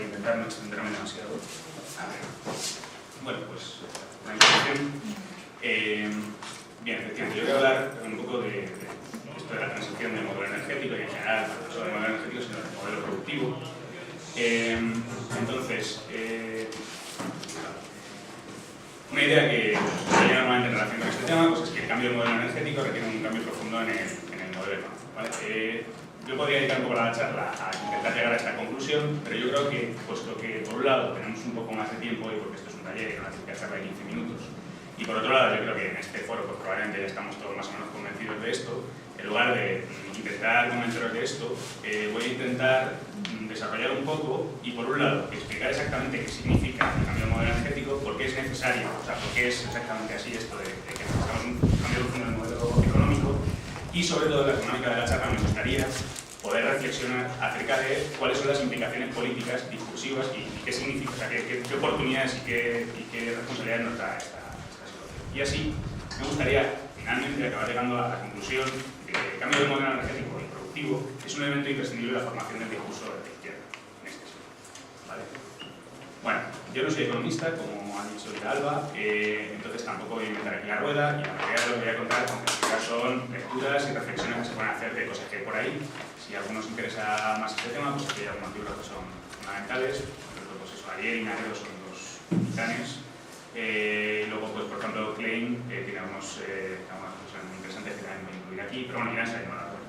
intentar no extenderme demasiado. Bueno, pues una introducción. Bien, efectivamente, yo voy a hablar un poco de esto de la transición del modelo energético y en general, no solo del modelo energético, sino del modelo productivo. Entonces, una idea que hay normalmente en relación con este tema pues es que el cambio del modelo energético requiere un cambio profundo en el modelo económico, ¿vale? Yo podría dedicar un poco la charla a intentar llegar a esta conclusión, pero yo creo que, puesto que por un lado tenemos un poco más de tiempo, y porque esto es un taller y una típica charla de 15 minutos, y por otro lado yo creo que en este foro pues probablemente ya estamos todos más o menos convencidos de esto, en lugar de intentar convenceros de esto, voy a intentar desarrollar un poco y por un lado explicar exactamente qué significa el cambio del modelo energético, por qué es necesario, o sea, por qué es exactamente así esto de que necesitamos un cambio profundo en el modelo económico, y sobre todo en la económica de la charla me gustaría poder reflexionar acerca de cuáles son las implicaciones políticas, discursivas y qué significa, o sea, qué oportunidades y qué responsabilidades nos da esta situación. Y así me gustaría finalmente acabar llegando a la conclusión de que el cambio del modelo energético y productivo es un elemento imprescindible de la formación del discurso de la izquierda en este siglo. ¿Vale? Bueno, yo no soy economista, como ha dicho Alba, entonces tampoco voy a inventar aquí la rueda y la mayoría de lo que voy a contar son lecturas y reflexiones que se pueden hacer de cosas que hay por ahí. Si a algunos interesa más este tema, pues aquí hay algunos libros que son fundamentales. Por ejemplo, pues eso, Ariel y Naredo son dos titanes. Luego, pues por ejemplo, Klein tiene algunas cosas muy interesantes que también voy a incluir aquí, pero bueno, ya se ha llamado la rueda.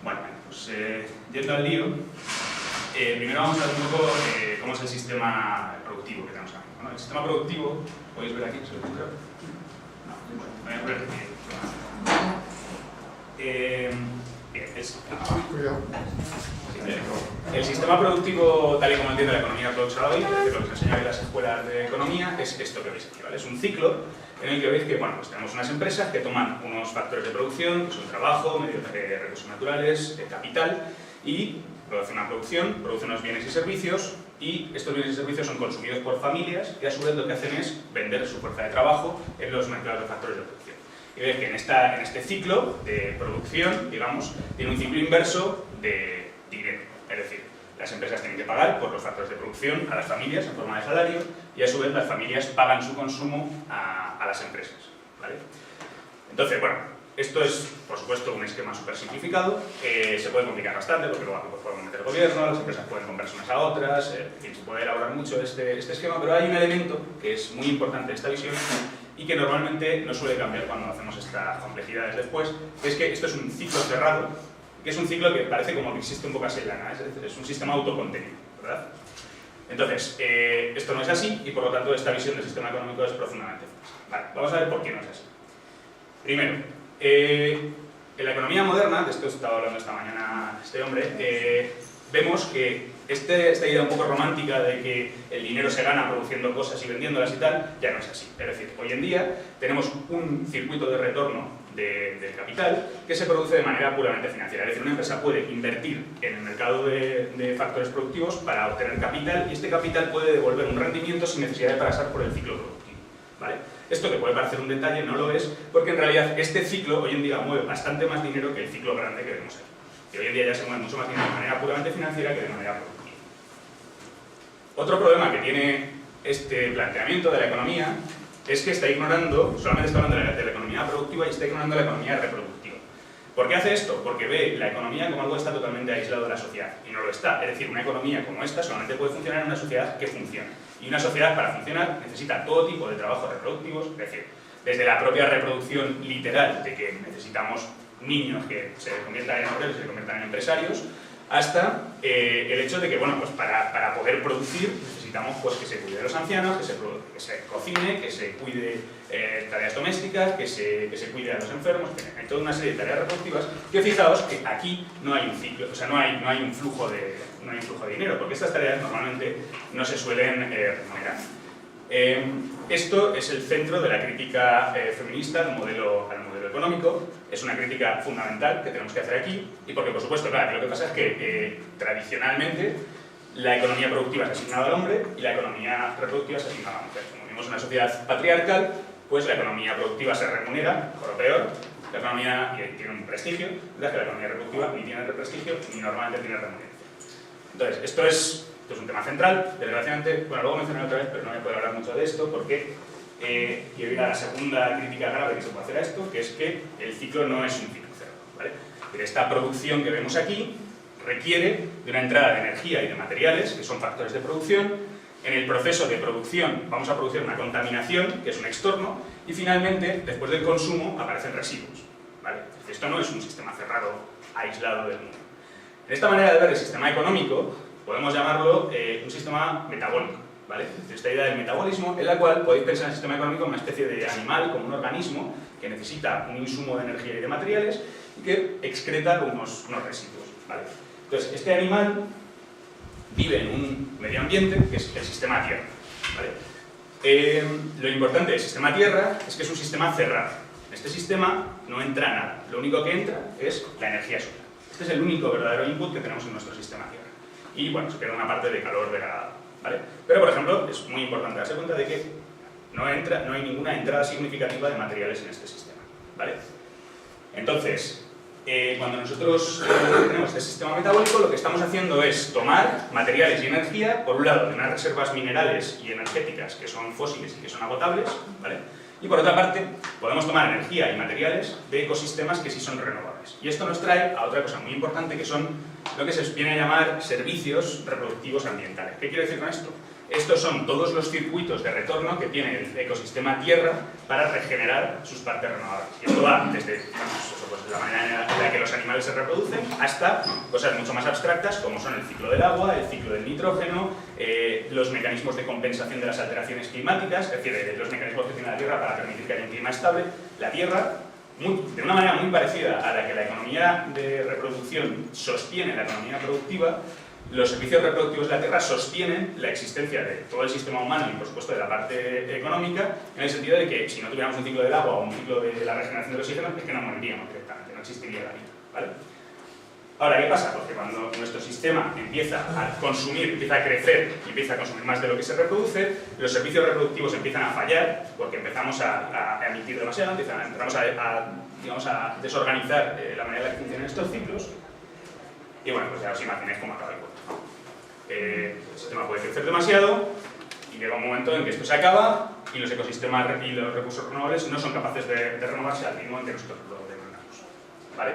Bueno, pues yendo al lío, primero vamos a ver un poco cómo es el sistema productivo que tenemos aquí. Bueno, el sistema productivo, podéis ver aquí, se lo muestro. Voy a poner aquí. El sistema productivo, tal y como entiende la economía ortodoxa hoy, es decir, lo que se enseña en las escuelas de economía, es esto que veis aquí, ¿vale? Es un ciclo en el que veis que, bueno, pues tenemos unas empresas que toman unos factores de producción, que son trabajo, medios de recursos naturales, capital, y producen una producción, producen unos bienes y servicios, y estos bienes y servicios son consumidos por familias que a su vez lo que hacen es vender su fuerza de trabajo en los mercados de factores de producción. Y veis que en este ciclo de producción, digamos, tiene un ciclo inverso de dinero. Es decir, las empresas tienen que pagar por los factores de producción a las familias en forma de salario y a su vez las familias pagan su consumo a las empresas, ¿vale? Entonces, bueno, esto es, por supuesto, un esquema súper simplificado. Se puede complicar bastante porque luego aquí pues, podemos meter gobierno, las empresas pueden comprarse unas a otras, en fin, se puede elaborar mucho este esquema, pero hay un elemento que es muy importante de esta visión y que normalmente no suele cambiar cuando hacemos estas complejidades después, que es que esto es un ciclo cerrado, que es un ciclo que parece como que existe un poco así en la nada, es decir, es un sistema autocontenido, ¿verdad? Entonces, esto no es así y por lo tanto esta visión del sistema económico es profundamente falsa. Vale, vamos a ver por qué no es así. Primero, en la economía moderna, de esto estaba hablando esta mañana este hombre, vemos que esta idea un poco romántica de que el dinero se gana produciendo cosas y vendiéndolas y tal, ya no es así. Es decir, hoy en día tenemos un circuito de retorno del capital que se produce de manera puramente financiera. Es decir, una empresa puede invertir en el mercado de factores productivos para obtener capital y este capital puede devolver un rendimiento sin necesidad de pasar por el ciclo productivo, ¿vale? Esto que puede parecer un detalle, no lo es, porque en realidad este ciclo hoy en día mueve bastante más dinero que el ciclo grande que vemos aquí. Y hoy en día ya se mueve mucho más dinero de manera puramente financiera que de manera productiva. Otro problema que tiene este planteamiento de la economía es que está ignorando, solamente está hablando de la economía productiva y está ignorando la economía reproductiva. ¿Por qué hace esto? Porque ve la economía como algo que está totalmente aislado de la sociedad, y no lo está. Es decir, una economía como esta solamente puede funcionar en una sociedad que funciona. Y una sociedad, para funcionar, necesita todo tipo de trabajos reproductivos, es decir, desde la propia reproducción literal, de que necesitamos niños que se conviertan en obreros y se conviertan en empresarios, hasta el hecho de que, bueno, pues para poder producir necesitamos pues, que se cuide de los ancianos, que se cocine, que se cuide tareas domésticas, que se cuide a los enfermos, que hay toda una serie de tareas reproductivas que fijaos que aquí no hay un ciclo, o sea, no hay un flujo de dinero, porque estas tareas normalmente no se suelen remunerar. Esto es el centro de la crítica feminista al modelo económico. Es una crítica fundamental que tenemos que hacer aquí y porque, por supuesto, claro, lo que pasa es que tradicionalmente la economía productiva se ha asignado al hombre y la economía reproductiva se ha asignado a la mujer. Como vivimos en una sociedad patriarcal, pues la economía productiva se remunera, mejor o peor, la economía tiene un prestigio, mientras que la economía reproductiva ni tiene prestigio ni normalmente tiene remuneración. Entonces, esto es un tema central, desgraciadamente, bueno, luego mencionaré otra vez, pero no voy a poder hablar mucho de esto porque quiero ir a la segunda crítica grave que se puede hacer a esto, que es que el ciclo no es un ciclo cero, ¿vale? Pero esta producción que vemos aquí requiere de una entrada de energía y de materiales, que son factores de producción. En el proceso de producción vamos a producir una contaminación, que es un extorno, y finalmente, después del consumo, aparecen residuos, ¿vale? Esto no es un sistema cerrado, aislado del mundo. En esta manera de ver el sistema económico, podemos llamarlo un sistema metabólico, ¿vale? Esta idea del metabolismo, en la cual podéis pensar en el sistema económico como una especie de animal, como un organismo que necesita un insumo de energía y de materiales y que excreta unos residuos, ¿vale? Entonces, este animal vive en un medio ambiente que es el sistema Tierra, ¿vale? Lo importante del sistema Tierra es que es un sistema cerrado. En este sistema no entra nada, lo único que entra es la energía solar. Este es el único verdadero input que tenemos en nuestro sistema Tierra. Y bueno, se queda una parte de calor degradado, ¿vale? Pero, por ejemplo, es muy importante darse cuenta de que no hay ninguna entrada significativa de materiales en este sistema, ¿vale? Entonces, cuando nosotros tenemos este sistema metabólico, lo que estamos haciendo es tomar materiales y energía, por un lado, de unas reservas minerales y energéticas que son fósiles y que son agotables, ¿vale? Y por otra parte, podemos tomar energía y materiales de ecosistemas que sí son renovables. Y esto nos trae a otra cosa muy importante, que son lo que se viene a llamar servicios reproductivos ambientales. ¿Qué quiero decir con esto? Estos son todos los circuitos de retorno que tiene el ecosistema Tierra para regenerar sus partes renovables. Y esto va desde la manera en la que los animales se reproducen hasta cosas mucho más abstractas como son el ciclo del agua, el ciclo del nitrógeno, los mecanismos de compensación de las alteraciones climáticas, es decir, los mecanismos que tiene la Tierra para permitir que haya un clima estable. La Tierra, de una manera muy parecida a la que la economía de reproducción sostiene la economía productiva, los servicios reproductivos de la Tierra sostienen la existencia de todo el sistema humano y, por supuesto, de la parte económica, en el sentido de que si no tuviéramos un ciclo del agua o un ciclo de la regeneración del oxígeno, es que no moriríamos directamente, no existiría la vida, ¿vale? Ahora, ¿qué pasa? Porque cuando nuestro sistema empieza a consumir, empieza a crecer y empieza a consumir más de lo que se reproduce, los servicios reproductivos empiezan a fallar porque empezamos a emitir demasiado, empezamos a desorganizar la manera en la que funcionan estos ciclos. Y bueno, pues ya os imagináis cómo acaba el cuento, ¿no? El sistema puede crecer demasiado y llega un momento en que esto se acaba y los ecosistemas y los recursos renovables no son capaces de renovarse al ritmo en que nosotros lo demandamos, ¿vale?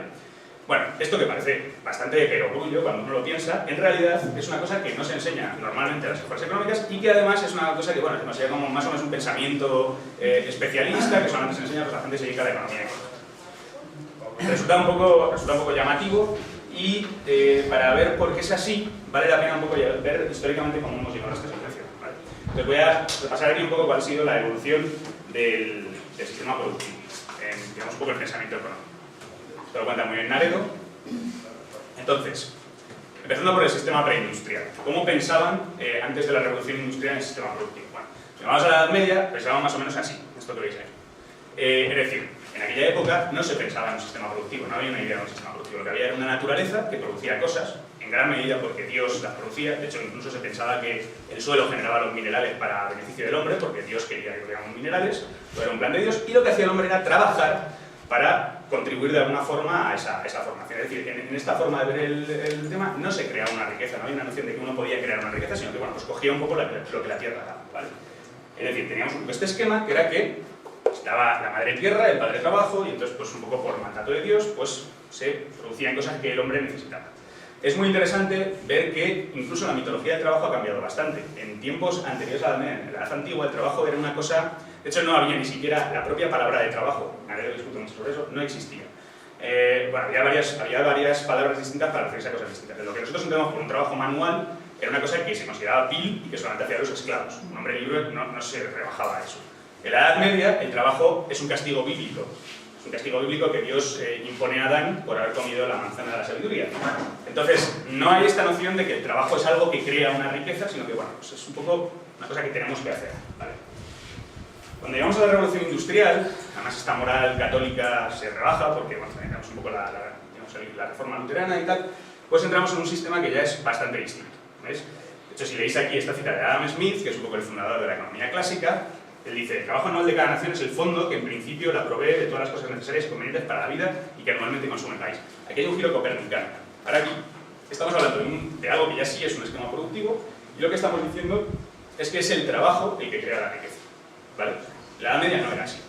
Bueno, esto que parece bastante de perogrullo cuando uno lo piensa, en realidad es una cosa que no se enseña normalmente a las escuelas económicas y que además es una cosa que, bueno, no sería como más o menos un pensamiento especialista que solamente se enseña a la gente que se dedica a la economía económica. Resulta un poco llamativo. Y para ver por qué es así, vale la pena un poco ver históricamente cómo hemos llegado a esta situación, ¿vale? Entonces voy a repasar aquí un poco cuál ha sido la evolución del sistema productivo, digamos un poco el pensamiento económico. Esto lo cuenta muy bien Naredo. Entonces, empezando por el sistema preindustrial. ¿Cómo pensaban antes de la revolución industrial en el sistema productivo? Bueno, si vamos a la Edad Media, pensaban más o menos así, esto que veis ahí. Es decir, en aquella época no se pensaba en un sistema productivo, no había una idea de un sistema productivo. Lo que había era una naturaleza que producía cosas, en gran medida porque Dios las producía. De hecho, incluso se pensaba que el suelo generaba los minerales para beneficio del hombre, porque Dios quería que hubiéramos minerales, todo era un plan de Dios, y lo que hacía el hombre era trabajar para contribuir de alguna forma a esa formación. Es decir, en esta forma de ver el tema no se creaba una riqueza, no había una noción de que uno podía crear una riqueza, sino que bueno, pues cogía un poco lo que la tierra daba, ¿vale? Es decir, teníamos este esquema que era que estaba la madre tierra, el padre trabajo, y entonces pues un poco por mandato de Dios pues se producían cosas que el hombre necesitaba. Es muy interesante ver que incluso la mitología del trabajo ha cambiado bastante. En tiempos anteriores a la Edad Antigua el trabajo era una cosa... De hecho no había ni siquiera la propia palabra de trabajo, nadie discute mucho sobre eso, no existía. Bueno, había varias palabras distintas para referirse a cosas distintas. Lo que nosotros entendemos por un trabajo manual era una cosa que se consideraba vil y que solamente hacía los esclavos. Un hombre libre no se rebajaba a eso. En la Edad Media el trabajo es un castigo bíblico. Es un castigo bíblico que Dios impone a Adán por haber comido la manzana de la sabiduría. Entonces, no hay esta noción de que el trabajo es algo que crea una riqueza, sino que bueno, pues es un poco una cosa que tenemos que hacer, ¿vale? Cuando llegamos a la Revolución Industrial, además esta moral católica se rebaja porque bueno, tenemos un poco la reforma luterana y tal, pues entramos en un sistema que ya es bastante distinto, ¿veis? De hecho, si leéis aquí esta cita de Adam Smith, que es un poco el fundador de la economía clásica, él dice: el trabajo anual de cada nación es el fondo que en principio la provee de todas las cosas necesarias y convenientes para la vida y que anualmente consume el país. Aquí hay un giro copernicano. Ahora aquí estamos hablando de algo que ya sí es un esquema productivo, y lo que estamos diciendo es que es el trabajo el que crea la riqueza, ¿vale? La Edad Media no era así.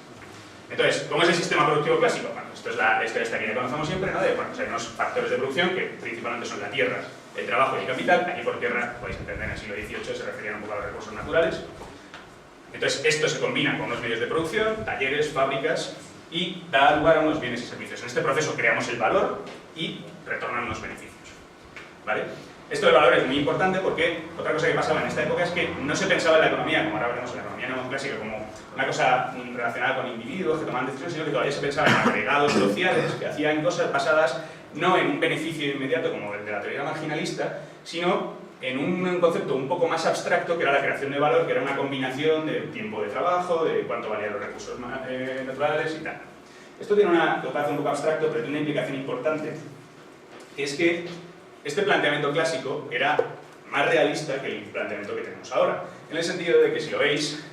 Entonces, ¿cómo es el sistema productivo clásico? Bueno, esto es la historia esta que ya conocemos siempre, ¿no? Bueno, pues hay unos factores de producción que principalmente son la tierra, el trabajo y el capital. Aquí por tierra, podéis entender, en el siglo XVIII se referían un poco a los recursos naturales. Entonces, esto se combina con unos medios de producción, talleres, fábricas, y da lugar a unos bienes y servicios. En este proceso creamos el valor y retornan unos beneficios, ¿vale? Esto del valor es muy importante porque otra cosa que pasaba en esta época es que no se pensaba en la economía, como ahora veremos en la economía neoclásica, como una cosa relacionada con individuos que tomaban decisiones, sino que todavía se pensaba en agregados sociales que hacían cosas basadas no en un beneficio inmediato como el de la teoría marginalista, sino en un concepto un poco más abstracto que era la creación de valor, que era una combinación de tiempo de trabajo, de cuánto valían los recursos naturales y tal. Esto tiene lo parece un poco abstracto, pero tiene una implicación importante, que es que este planteamiento clásico era más realista que el planteamiento que tenemos ahora, en el sentido de que, si lo veis,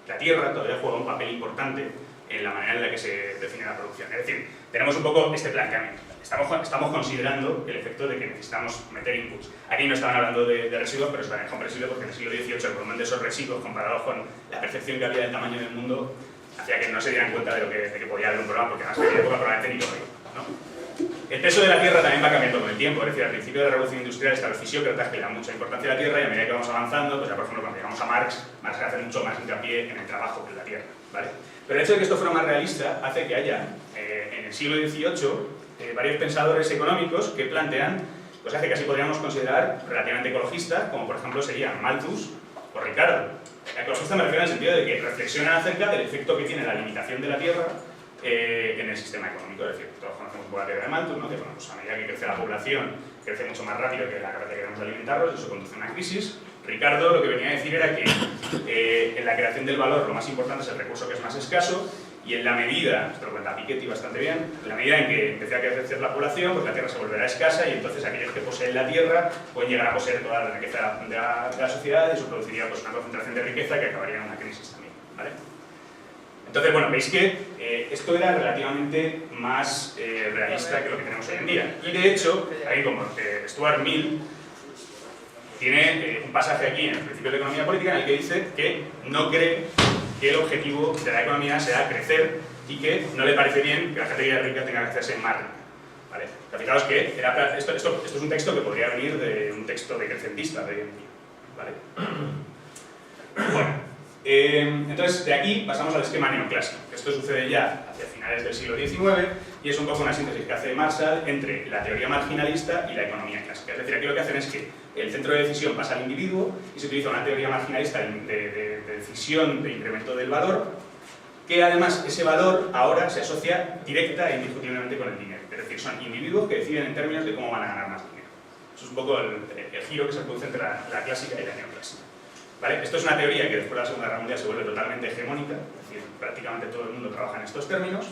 la tierra todavía juega un papel importante en la manera en la que se define la producción. Es decir, tenemos un poco este planteamiento. Estamos considerando el efecto de que necesitamos meter inputs. Aquí no estaban hablando de residuos, pero se maneja compresible porque en el siglo XVIII el volumen de esos residuos, comparado con la percepción que había del tamaño del mundo, hacía que no se dieran cuenta de que podía haber un problema, porque además en aquella época probablemente ni lo veía, ¿no? El peso de la tierra también va cambiando con el tiempo, es decir, al principio de la revolución industrial están los fisiócratas que le dan mucha importancia a la tierra, y a medida que vamos avanzando, pues ya por ejemplo cuando llegamos a Marx hace mucho más hincapié en el trabajo que en la tierra, ¿vale? Pero el hecho de que esto fuera más realista hace que haya en el siglo XVIII varios pensadores económicos que plantean cosas que casi podríamos considerar relativamente ecologistas, como por ejemplo serían Malthus o Ricardo. Ecologista me refiero en el sentido de que reflexionan acerca del efecto que tiene la limitación de la tierra en el sistema económico. Es decir, todos conocemos un poco la teoría de Malthus, ¿no? Que bueno, pues a medida que crece la población, crece mucho más rápido que la capacidad que tenemos de alimentarlos, y eso conduce a una crisis. Ricardo lo que venía a decir era que en la creación del valor lo más importante es el recurso que es más escaso, y en la medida, esto lo cuenta Piketty bastante bien, en la medida en que empiece a crecer la población, pues la tierra se volverá escasa, y entonces aquellos que poseen la tierra pueden llegar a poseer toda la riqueza de la sociedad, y eso produciría pues una concentración de riqueza que acabaría en una crisis también, ¿vale? Entonces, bueno, veis que esto era relativamente más realista que lo que tenemos hoy en día. Y de hecho, ahí como Stuart Mill tiene un pasaje aquí en el Principio de Economía Política en el que dice que no cree que el objetivo de la economía sea crecer, y que no le parece bien que la categoría rica tenga que hacerse más rica, ¿vale? Fijaos que esto es un texto que podría venir de un texto decrecentista de hoy en día, ¿vale? Bueno. Entonces, de aquí pasamos al esquema neoclásico. Esto sucede ya hacia finales del siglo XIX y es un poco una síntesis que hace Marshall entre la teoría marginalista y la economía clásica. Es decir, aquí lo que hacen es que el centro de decisión pasa al individuo y se utiliza una teoría marginalista de decisión de incremento del valor, que además ese valor ahora se asocia directa e indiscutiblemente con el dinero. Es decir, son individuos que deciden en términos de cómo van a ganar más dinero. Eso es un poco el giro que se produce entre la clásica y la neoclásica, ¿vale? Esto es una teoría que después de la Segunda Guerra Mundial se vuelve totalmente hegemónica, es decir, prácticamente todo el mundo trabaja en estos términos.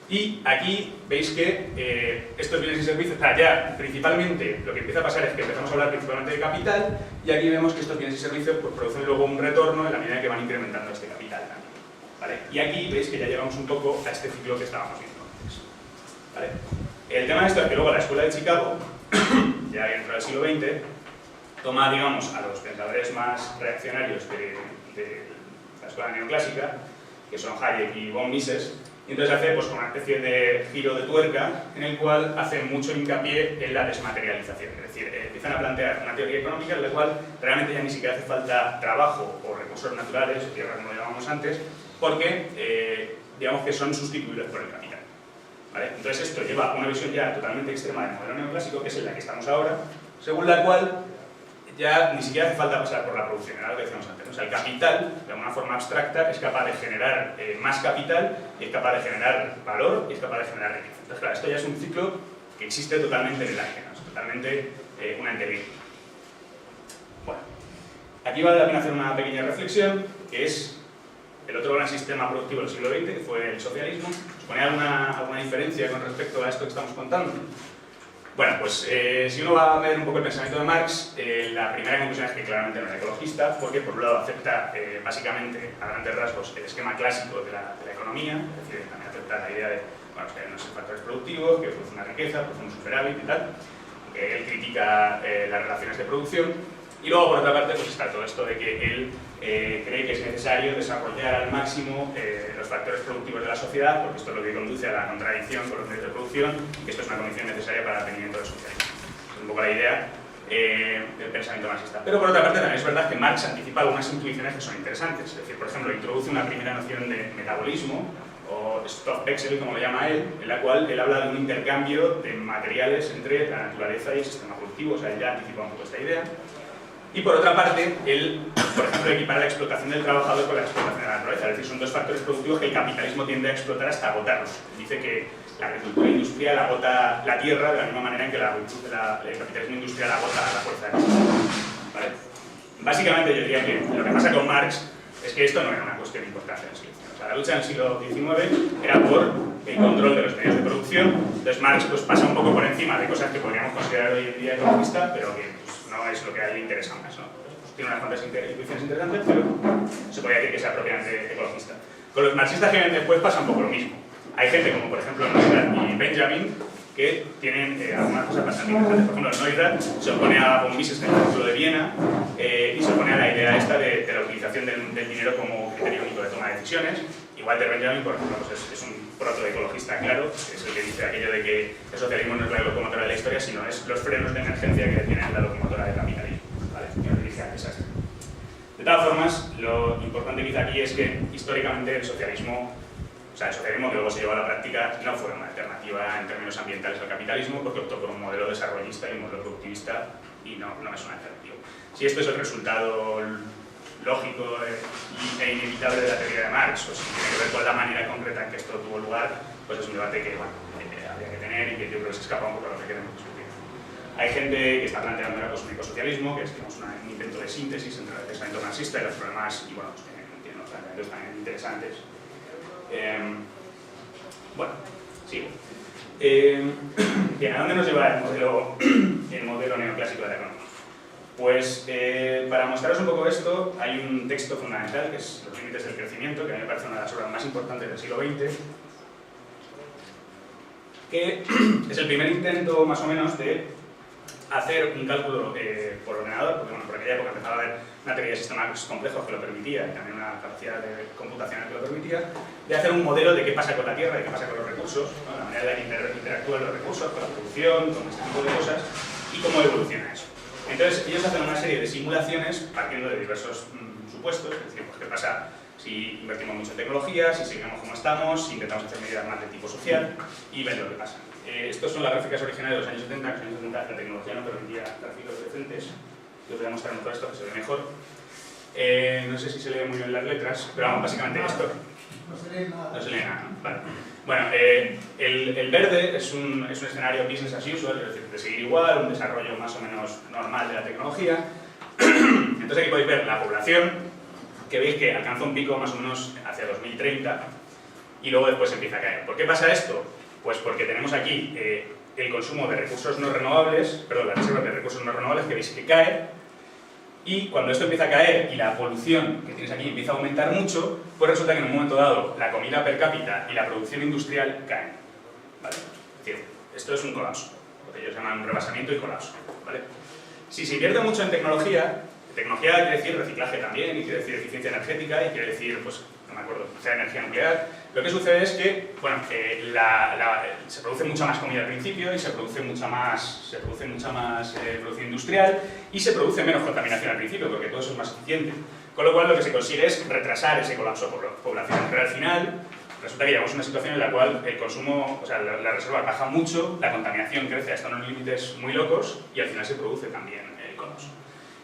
Y aquí veis que estos bienes y servicios, ya principalmente lo que empieza a pasar es que empezamos a hablar principalmente de capital, y aquí vemos que estos bienes y servicios pues, producen luego un retorno en la medida que van incrementando este capital también, ¿vale? Y aquí veis que ya llegamos un poco a este ciclo que estábamos viendo antes, ¿vale? El tema de esto es que luego la Escuela de Chicago, ya dentro del siglo XX, toma, digamos, a los pensadores más reaccionarios de la escuela neoclásica, que son Hayek y von Mises, y entonces hace pues, una especie de giro de tuerca en el cual hace mucho hincapié en la desmaterialización. Es decir, empiezan a plantear una teoría económica en la cual realmente ya ni siquiera hace falta trabajo o recursos naturales, tierra como lo llamamos antes, porque digamos que son sustituibles por el capital, ¿vale? Entonces esto lleva a una visión ya totalmente extrema del modelo neoclásico, que es en la que estamos ahora, según la cual ya ni siquiera hace falta pasar por la producción, era lo que decíamos antes. O sea, el capital, de alguna forma abstracta, es capaz de generar más capital, y es capaz de generar valor, y es capaz de generar riqueza. Entonces, claro, esto ya es un ciclo que existe totalmente en el ADN, es totalmente una entereza. Bueno, aquí vale la pena hacer una pequeña reflexión, que es el otro gran sistema productivo del siglo XX, que fue el socialismo. ¿Os pone alguna diferencia con respecto a esto que estamos contando? Bueno, pues si uno va a ver un poco el pensamiento de Marx, la primera conclusión es que claramente no era ecologista, porque por un lado acepta básicamente a grandes rasgos el esquema clásico de la economía, es decir, también acepta la idea de bueno, que hay unos factores productivos, que produce una riqueza, produce un superávit y tal. él critica las relaciones de producción. Y luego, por otra parte, pues está todo esto de que él cree que es necesario desarrollar al máximo los factores productivos de la sociedad, porque esto es lo que conduce a la contradicción con los medios de producción, y que esto es una condición necesaria para el tenimiento del socialismo. Es un poco la idea del pensamiento marxista. Pero por otra parte también es verdad que Marx anticipa algunas intuiciones que son interesantes. Es decir, por ejemplo, introduce una primera noción de metabolismo, o Stoffwechsel, como lo llama él, en la cual él habla de un intercambio de materiales entre la naturaleza y el sistema productivo. O sea, él ya anticipa un poco esta idea. Y por otra parte, él, por ejemplo, equipara la explotación del trabajador con la explotación de la naturaleza. Es decir, son dos factores productivos que el capitalismo tiende a explotar hasta agotarlos. Dice que la agricultura industrial agota la tierra de la misma manera en que el capitalismo industrial agota la fuerza de trabajo. ¿Vale? Básicamente yo diría que lo que pasa con Marx es que esto no era una cuestión importante en el siglo XIX. O sea, la lucha en el siglo XIX era por el control de los medios de producción. Entonces Marx pues, pasa un poco por encima de cosas que podríamos considerar hoy en día economistas, pero que pues, no es lo que a él le interesa más, ¿no? Pues, tiene unas cuantas intuiciones interesantes, pero se podría decir que sea propiamente ecologista. Con los marxistas que vienen después pasa un poco lo mismo. Hay gente como por ejemplo Neurath y Benjamin que tienen algunas cosas bastante interesantes. Por ejemplo, Neurath se opone a von Mises en el Círculo de Viena y se opone a la idea esta de la utilización del dinero como criterio único de toma de decisiones. Walter Benjamin, por ejemplo, pues es un protoecologista claro, es el que dice aquello de que el socialismo no es la locomotora de la historia, sino es los frenos de emergencia que tienen la locomotora del capitalismo. ¿Vale? De todas formas, lo importante quizá aquí es que históricamente el socialismo que luego se llevó a la práctica no fue una alternativa en términos ambientales al capitalismo, porque optó por un modelo desarrollista y un modelo productivista y no es una alternativa. Si esto es el resultado lógico e inevitable de la teoría de Marx, o si tiene que ver con la manera concreta en que esto tuvo lugar, pues es un debate que bueno, habría que tener y que yo creo que se escapa un poco a lo que queremos discutir. Hay gente que está planteando ahora pues, un ecosocialismo, que es digamos, un intento de síntesis entre el pensamiento marxista y los problemas, y bueno, pues, tiene unos planteamientos también interesantes. Bueno, sigo. Bien, ¿a dónde nos lleva el modelo neoclásico de la economía? Pues para mostraros un poco esto, hay un texto fundamental que es Los límites del crecimiento, que a mí me parece una de las obras más importantes del siglo XX, que es el primer intento, más o menos, de hacer un cálculo por ordenador, porque bueno, por aquella época empezaba a haber una teoría de sistemas complejos que lo permitía y también una capacidad de computacional que lo permitía, de hacer un modelo de qué pasa con la Tierra, de qué pasa con los recursos, ¿no? La manera en la que interactúan los recursos, con la producción, con este tipo de cosas, y cómo evoluciona eso. Entonces, ellos hacen una serie de simulaciones partiendo de diversos supuestos, es decir, pues, qué pasa si invertimos mucho en tecnología, si seguimos como estamos, si intentamos hacer medidas más de tipo social, y ven lo que pasa. Estos son las gráficas originales de los años 70, que en los años 70 la tecnología no permitía gráficos decentes. Yo os voy a mostrar mejor esto, que se ve mejor. No sé si se lee muy bien las letras, pero vamos, básicamente esto. No se lee nada. No se lee nada, ¿no? Vale. Bueno, el verde es un escenario business as usual, es decir, de seguir igual, un desarrollo más o menos normal de la tecnología. Entonces aquí podéis ver la población, que veis que alcanza un pico más o menos hacia 2030 y luego después empieza a caer. ¿Por qué pasa esto? Pues porque tenemos aquí el consumo de recursos no renovables, perdón, las reservas de recursos no renovables, que veis que cae, y cuando esto empieza a caer y la polución que tienes aquí empieza a aumentar mucho, pues resulta que en un momento dado la comida per cápita y la producción industrial caen. ¿Vale? Es decir, esto es un colapso, lo que ellos llaman un rebasamiento y colapso. ¿Vale? Si se invierte mucho en tecnología quiere decir reciclaje también, y quiere decir eficiencia energética, y quiere decir, pues, no me acuerdo, sea energía nuclear. Lo que sucede es que, bueno, se produce mucha más comida al principio y se produce mucha más producción industrial y se produce menos contaminación al principio porque todo eso es más eficiente. Con lo cual lo que se consigue es retrasar ese colapso poblacional. Pero al final resulta que llegamos a una situación en la cual el consumo, o sea, la reserva baja mucho, la contaminación crece hasta unos límites muy locos y al final se produce también el colapso.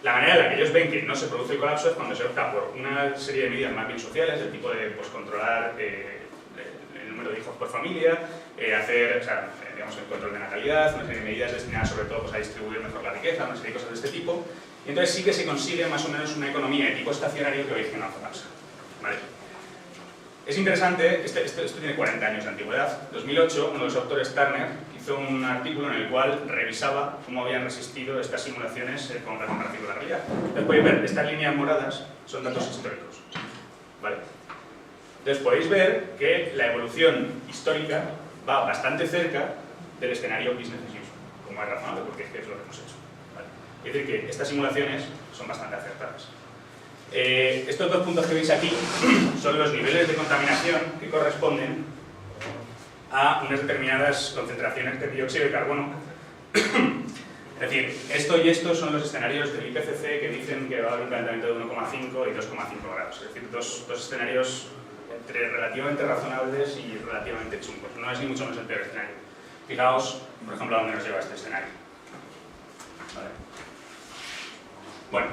La manera en la que ellos ven que no se produce el colapso es cuando se opta por una serie de medidas más bien sociales, del tipo de pues, controlar el número de hijos por familia, hacer digamos, el control de natalidad, una serie de medidas destinadas sobre todo pues, a distribuir mejor la riqueza, una serie de cosas de este tipo. Y entonces sí que se consigue más o menos una economía de tipo estacionario que veis que no colapsa. ¿Vale? Es interesante, esto tiene 40 años de antigüedad. En 2008, uno de los autores, Turner, hizo un artículo en el cual revisaba cómo habían resistido estas simulaciones con la comparación con la realidad. Entonces podéis ver, estas líneas moradas son datos históricos. ¿Vale? Entonces podéis ver que la evolución histórica va bastante cerca del escenario business as usual. como es razonable, porque es lo que hemos hecho. ¿Vale? Es decir, que estas simulaciones son bastante acertadas. Estos 2 puntos que veis aquí son los niveles de contaminación que corresponden a unas determinadas concentraciones de dióxido de carbono. Es decir, esto y esto son los escenarios del IPCC que dicen que va a haber un calentamiento de 1,5 y 2,5 grados. Es decir, dos escenarios entre relativamente razonables y relativamente chungos. No es ni mucho menos el peor escenario. Fijaos, por ejemplo, a dónde nos lleva este escenario. ¿Vale? Bueno.